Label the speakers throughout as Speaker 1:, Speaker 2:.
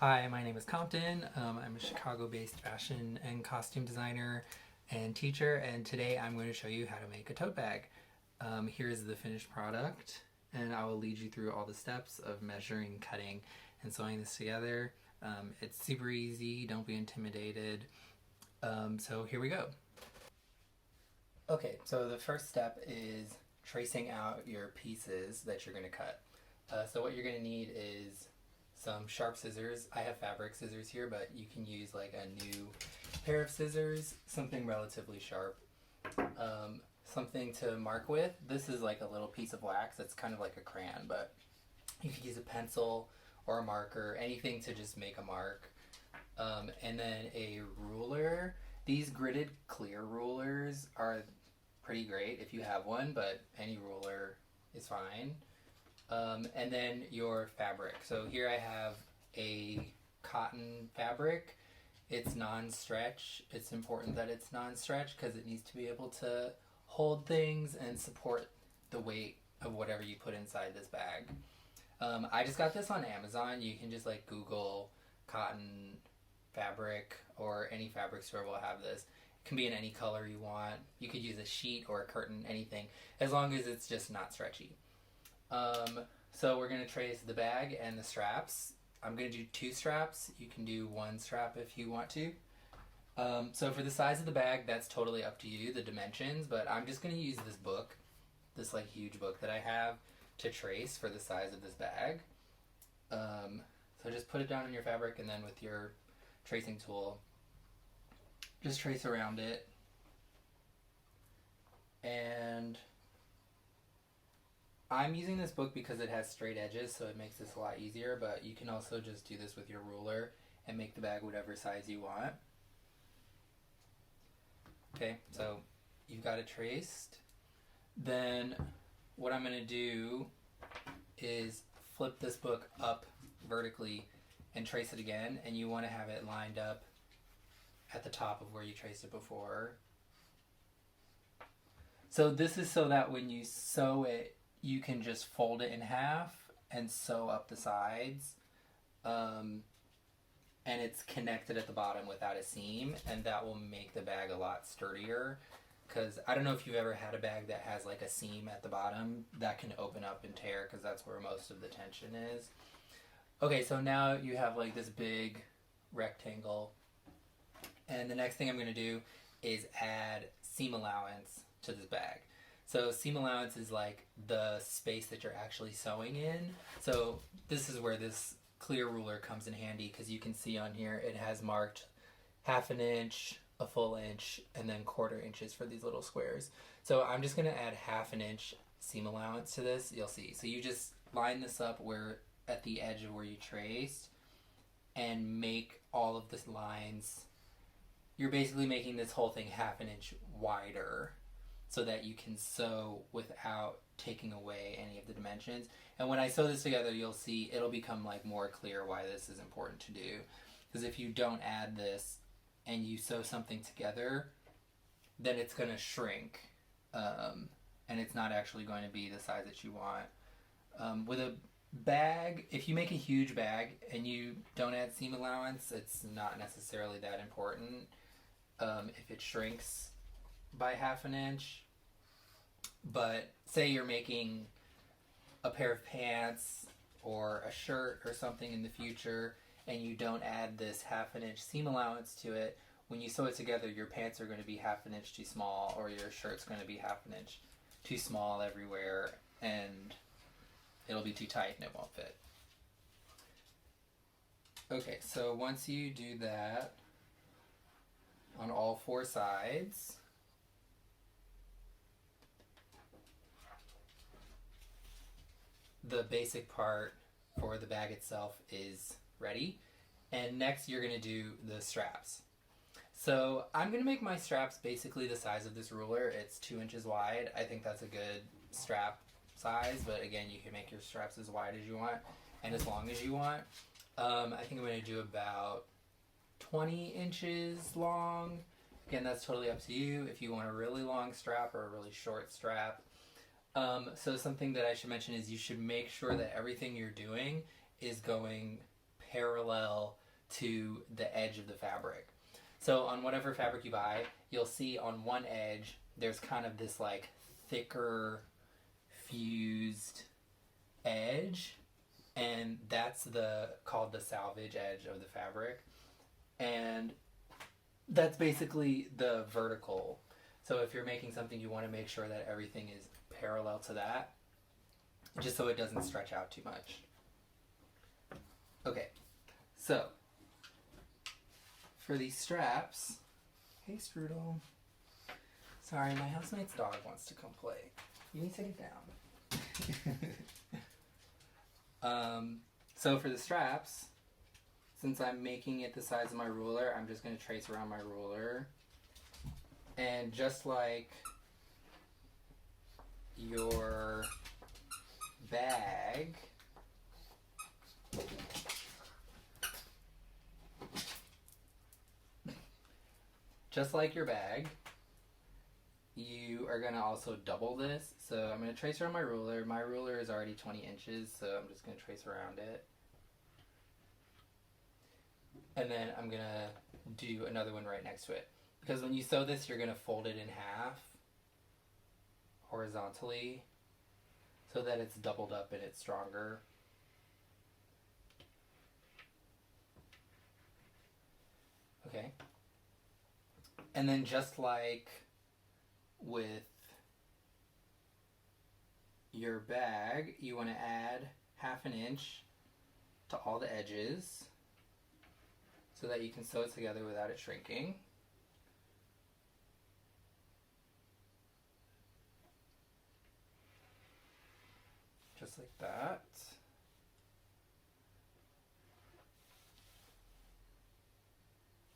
Speaker 1: Hi, my name is Compton. I'm a Chicago-based fashion and costume designer and teacher, and today I'm going to show you how to make a tote bag. Here's the finished product, and I will lead you through all the steps of measuring, cutting, and sewing this together. It's super easy, don't be intimidated. So here we go. Okay, so the first step is tracing out your pieces that you're going to cut. So what you're going to need is some sharp scissors. I have fabric scissors here, but you can use like a new pair of scissors, something relatively sharp. Something to mark with. This is like a little piece of wax. It's kind of like a crayon, but you could use a pencil or a marker, anything to just make a mark. And then a ruler. These gridded clear rulers are pretty great if you have one, but any ruler is fine. And then your fabric. So here I have a cotton fabric. It's non-stretch. It's important that it's non-stretch because it needs to be able to hold things and support the weight of whatever you put inside this bag. I just got this on Amazon. You can just like Google cotton fabric or any fabric store will have this. It can be in any color you want. You could use a sheet or a curtain, anything, as long as it's just not stretchy. So we're going to trace the bag and the straps. I'm going to do 2 straps. You can do 1 strap if you want to. So for the size of the bag, that's totally up to you, the dimensions, but I'm just going to use this book, this like huge book that I have to trace for the size of this bag. So just put it down on your fabric and then with your tracing tool, just trace around it. And I'm using this book because it has straight edges, so it makes this a lot easier, but you can also just do this with your ruler and make the bag whatever size you want. Okay, so you've got it traced. Then what I'm going to do is flip this book up vertically and trace it again, and you want to have it lined up at the top of where you traced it before. So this is so that when you sew it, you can just fold it in half and sew up the sides. And it's connected at the bottom without a seam, and that will make the bag a lot sturdier. Because I don't know if you've ever had a bag that has like a seam at the bottom that can open up and tear, because that's where most of the tension is. Okay, so now you have like this big rectangle, and the next thing I'm going to do is add seam allowance to this bag. So seam allowance is like the space that you're actually sewing in. So this is where this clear ruler comes in handy, because you can see on here it has marked 1/2 inch, a full inch, and then 1/4 inches for these little squares. So I'm just going to add 1/2 inch seam allowance to this. You'll see. So you just line this up where at the edge of where you traced and make all of the lines. You're basically making this whole thing 1/2 inch wider, so that you can sew without taking away any of the dimensions. And when I sew this together, you'll see it'll become like more clear why this is important to do. Because if you don't add this and you sew something together, then it's going to shrink. And it's not actually going to be the size that you want. With a bag, if you make a huge bag and you don't add seam allowance, it's not necessarily that important. If it shrinks by 1/2 inch, but say you're making a pair of pants or a shirt or something in the future and you don't add this 1/2 inch seam allowance to it, when you sew it together, your pants are going to be 1/2 inch too small, or your shirt's going to be 1/2 inch too small everywhere, and it'll be too tight and it won't fit. Okay, so once you do that on all 4 sides, the basic part for the bag itself is ready. And next you're going to do the straps. So I'm going to make my straps basically the size of this ruler. It's 2 inches wide. I think that's a good strap size, but again, you can make your straps as wide as you want and as long as you want. I think I'm going to do about 20 inches long. Again, that's totally up to you if you want a really long strap or a really short strap. So something that I should mention is you should make sure that everything you're doing is going parallel to the edge of the fabric. So on whatever fabric you buy, you'll see on one edge there's kind of this like thicker fused edge, and that's called the salvage edge of the fabric, and that's basically the vertical. So if you're making something, you want to make sure that everything is parallel to that, just so it doesn't stretch out too much. Okay, so for these straps, hey Strudel, sorry, my housemate's dog wants to come play. You need to sit down. So for the straps, since I'm making it the size of my ruler, I'm just going to trace around my ruler. And just like your bag, you are going to also double this. So I'm going to trace around my ruler. My ruler is already 20 inches, so I'm just going to trace around it. And then I'm going to do another one right next to it. Because when you sew this, you're going to fold it in half horizontally so that it's doubled up and it's stronger. Okay. And then just like with your bag, you want to add 1/2 inch to all the edges so that you can sew it together without it shrinking. Just like that.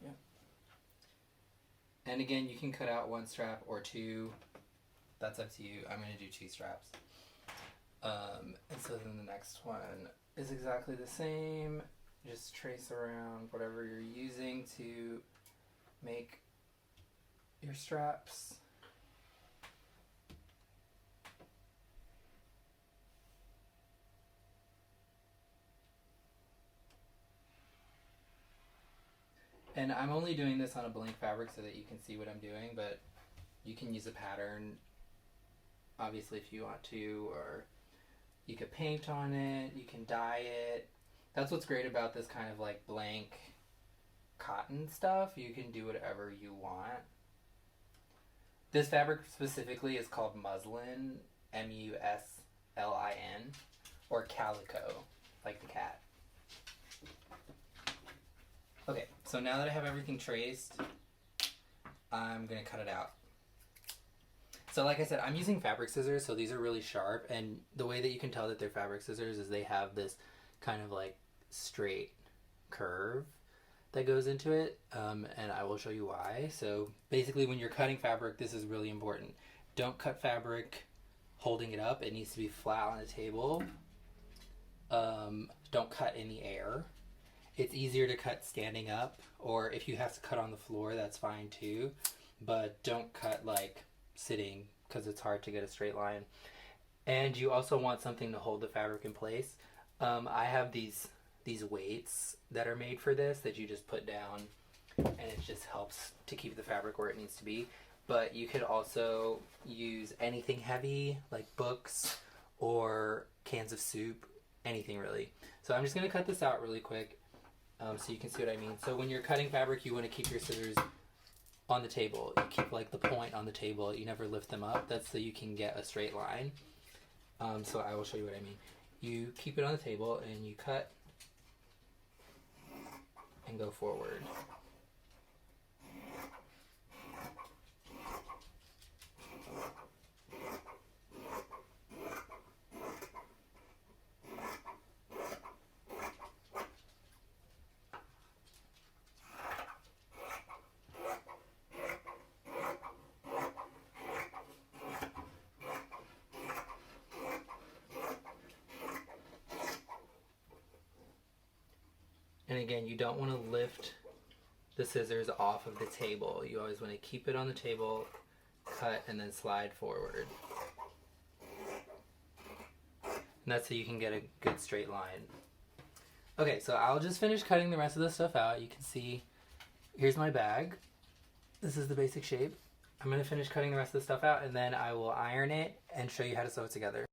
Speaker 1: Yeah. And again, you can cut out 1 strap or 2. That's up to you. I'm going to do 2 straps. And so then the next one is exactly the same. Just trace around whatever you're using to make your straps. And I'm only doing this on a blank fabric so that you can see what I'm doing, but you can use a pattern, obviously, if you want to, or you could paint on it, you can dye it. That's what's great about this kind of like blank cotton stuff. You can do whatever you want. This fabric specifically is called muslin, M-U-S-L-I-N, or calico, like the cat. Okay, so now that I have everything traced, I'm going to cut it out. So like I said, I'm using fabric scissors, so these are really sharp, and the way that you can tell that they're fabric scissors is they have this kind of like straight curve that goes into it, and I will show you why. So basically when you're cutting fabric, this is really important. Don't cut fabric holding it up. It needs to be flat on the table. Don't cut in the air. It's easier to cut standing up, or if you have to cut on the floor, that's fine too. But don't cut like sitting, because it's hard to get a straight line. And you also want something to hold the fabric in place. I have these weights that are made for this that you just put down, and it just helps to keep the fabric where it needs to be. But you could also use anything heavy, like books or cans of soup, anything really. So I'm just going to cut this out really quick. So you can see what I mean. So when you're cutting fabric, you want to keep your scissors on the table. You keep like the point on the table. You never lift them up. That's so you can get a straight line. So I will show you what I mean. You keep it on the table and you cut and go forward. And again, you don't want to lift the scissors off of the table. You always want to keep it on the table, cut, and then slide forward. And that's so you can get a good straight line. Okay, so I'll just finish cutting the rest of the stuff out. You can see, here's my bag. This is the basic shape. I'm going to finish cutting the rest of the stuff out, and then I will iron it and show you how to sew it together.